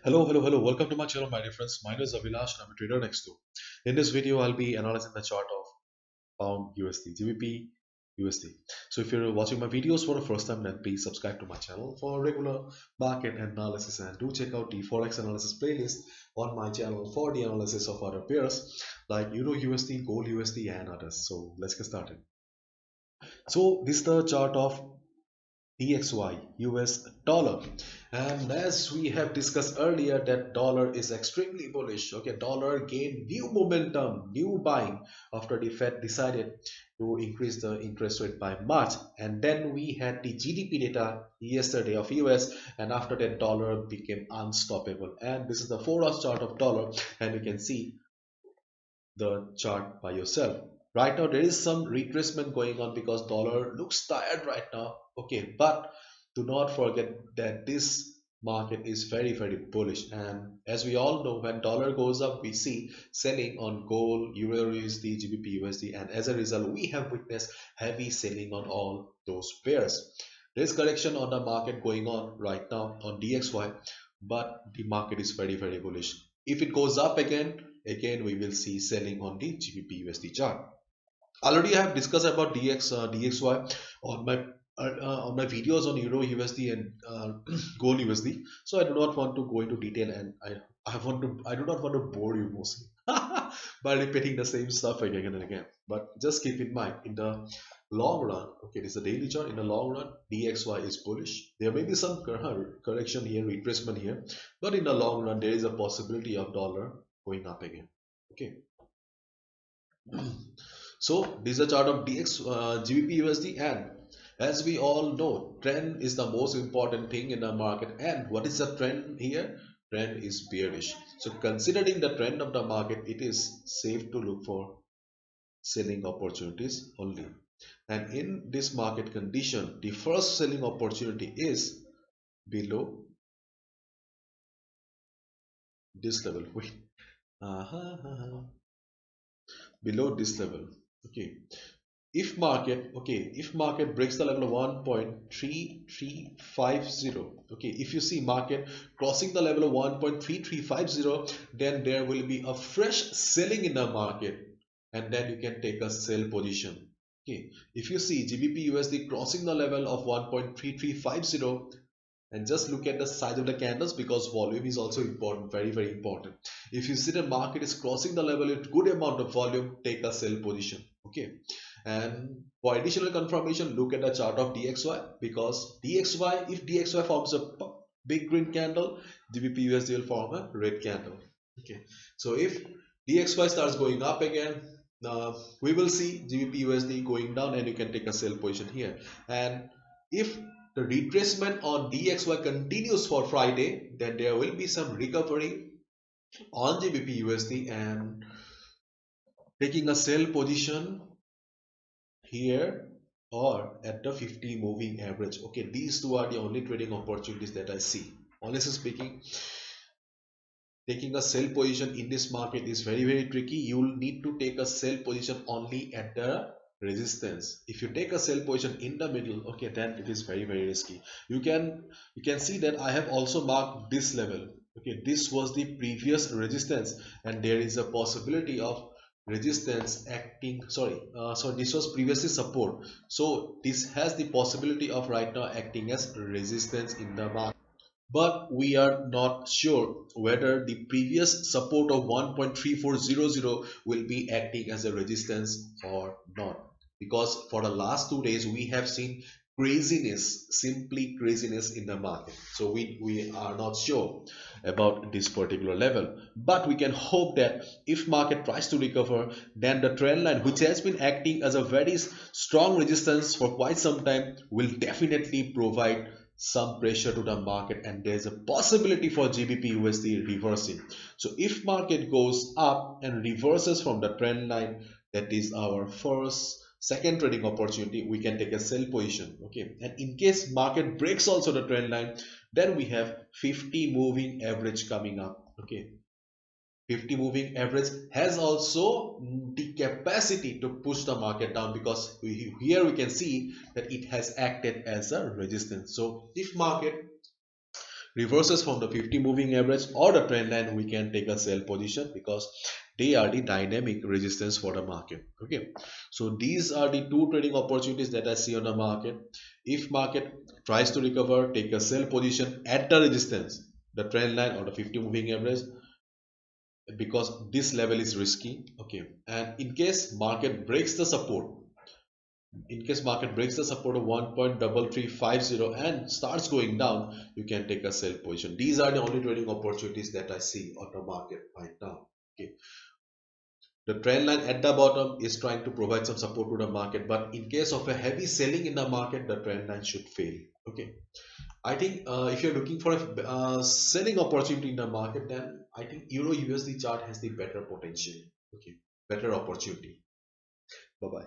Hello. Welcome to my channel, my dear friends. My name is Avilash and I'm a trader next door. In this video, I'll be analyzing the chart of pound USD, GBP USD. So if you're watching my videos for the first time, then please subscribe to my channel for regular market analysis and do check out the Forex analysis playlist on my channel for the analysis of other pairs like Euro USD, Gold USD and others. So let's get started. So this is the chart of DXY US dollar, and as we have discussed earlier that dollar is extremely bullish. Okay, dollar gained new momentum, new buying after the Fed decided to increase the interest rate by March, and then we had the GDP data yesterday of US, and after that dollar became unstoppable. And this is the 4 hour chart of dollar, and you can see the chart by yourself. Right now there is some retracement going on because dollar looks tired right now. Okay, but do not forget that this market is very bullish, and as we all know, when dollar goes up we see selling on gold, euro USD, GBP USD, and as a result we have witnessed heavy selling on all those pairs. There is correction on the market going on right now on DXY, but the market is very bullish. If it goes up again we will see selling on the GBP USD chart. Already I have discussed about DXY on my videos on Euro USD and Gold USD. So I do not want to go into detail, and I do not want to bore you mostly by repeating the same stuff again and again. But just keep in mind, in the long run, okay, this is a daily chart. In the long run, DXY is bullish. There may be some correction here, retracement here, but in the long run, there is a possibility of dollar going up again. Okay. So this is a chart of GBP USD, and as we all know, trend is the most important thing in the market. And what is the trend here? Trend is bearish. So considering the trend of the market, it is safe to look for selling opportunities only. And in this market condition, the first selling opportunity is below this level. Wait, below this level. Okay, if market breaks the level of 1.3350, okay, if you see market crossing the level of 1.3350, then there will be a fresh selling in the market, and then you can take a sell position. Okay, if you see GBP USD crossing the level of 1.3350, and just look at the size of the candles, because volume is also important, very important. If you see the market is crossing the level with good amount of volume, take a sell position. Okay, and for additional confirmation, look at the chart of DXY, because if DXY forms a big green candle, GBP USD will form a red candle. Okay, so if DXY starts going up again, we will see GBP USD going down, and you can take a sell position here. And if the retracement on DXY continues for Friday, then there will be some recovery on GBP USD, and taking a sell position here or at the 50 moving average. Okay, these two are the only trading opportunities that I see. Honestly speaking, taking a sell position in this market is very tricky. You will need to take a sell position only at the resistance. If you take a sell position in the middle, okay, then it is very risky. You can see that I have also marked this level. Okay, this was the previous resistance, and there is a possibility of resistance acting, so this was previously support, so this has the possibility of right now acting as resistance in the market. But we are not sure whether the previous support of 1.3400 will be acting as a resistance or not, because for the last 2 days we have seen craziness, simply craziness in the market. So we are not sure about this particular level, but we can hope that if market tries to recover, then the trend line, which has been acting as a very strong resistance for quite some time, will definitely provide some pressure to the market, and there's a possibility for GBP USD reversing. So if market goes up and reverses from the trend line, that is our second trading opportunity. We can take a sell position. Okay, and in case market breaks also the trend line, then we have 50 moving average coming up. Okay, 50 moving average has also the capacity to push the market down, because here we can see that it has acted as a resistance. So if market reverses from the 50 moving average or the trend line, we can take a sell position because they are the dynamic resistance for the market. Okay, so these are the two trading opportunities that I see on the market. If market tries to recover, take a sell position at the resistance, the trend line or the 50 moving average, because this level is risky. Okay, and in case market breaks the support, in case market breaks the support of 1.3350 and starts going down, you can take a sell position. These are the only trading opportunities that I see on the market right now. Okay, the trend line at the bottom is trying to provide some support to the market, but in case of a heavy selling in the market, the trend line should fail. Okay, I think if you're looking for a selling opportunity in the market, then I think Euro USD chart has the better potential. Okay, better opportunity. Bye bye.